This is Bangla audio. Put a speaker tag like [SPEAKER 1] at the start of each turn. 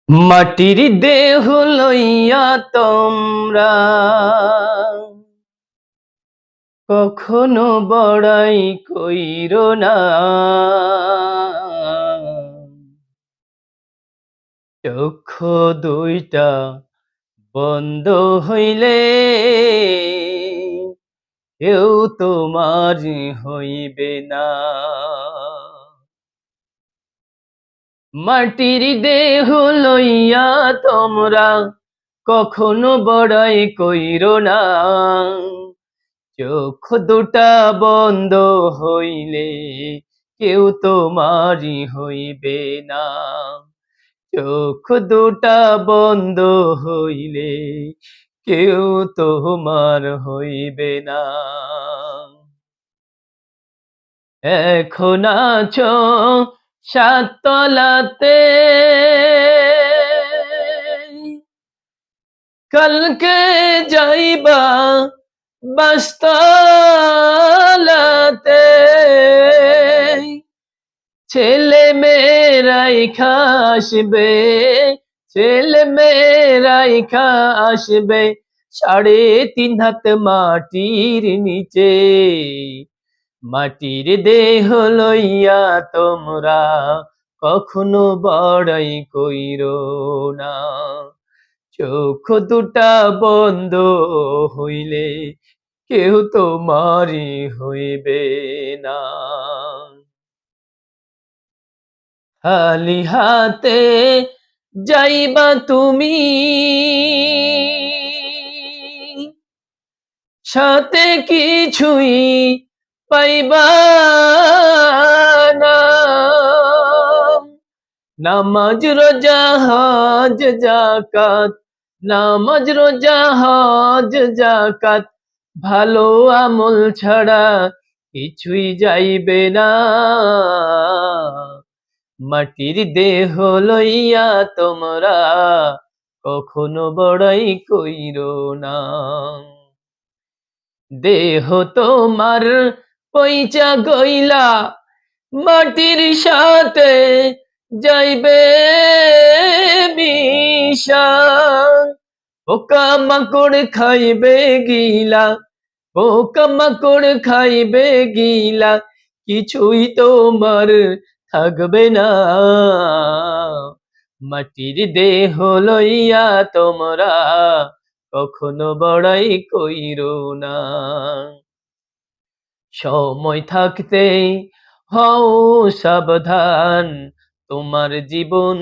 [SPEAKER 1] মাটির দেহ লইয়া তোমরা কখনো বড়াই কইরো না। চক্ষু দুইটা বন্ধ হইলে কেউ তোমার হইবে না। মাটির দেহ লইয়া তোমরা কখনো বড়াই কইরো না। চোখ দুটা বন্ধ হইলে কেউ তোমারই হইবে না। চোখ দুটা বন্ধ হইলে কেউ তোমার হইবে না। এখন আছো সাততলাতে, কালকে যাইবা বাসতলাতে। ছেলে মেয়েরাই আসবে, ছেলে মেয়েরাই আসবে 3.5 হাত মাটির নিচে। মাটির দেহ লইয়া তোমরা কখনো বড়াই কইরো না। চোখ দুটা বন্ধ হইলে কেউ তোমারই হইবে না। খালি হাতে যাইবা তুমি, সাথে কিছুই পাইবা না। নামাজ রোজা হজ যাকাত, নামাজ রোজা হজ যাকাত ভালো আমল ছাড়া কিছুই যাইবে না। মাটির দেহ লইয়া তোমরা কখনো বড়াই কইরো না। দেহ তোমার পইচা গইলা মাটির সাথে যাইবে মিশা। পোকা মাকড় খাইবে গিলা, পোকা মাকড় খাইবে গিলা, কিছুই তোমার থাকবে না। মাটির দেহ লইয়া তোমরা কখনো বড়াই কইরো না। সময় থাকতে হও সাবধান, তোমার জীবন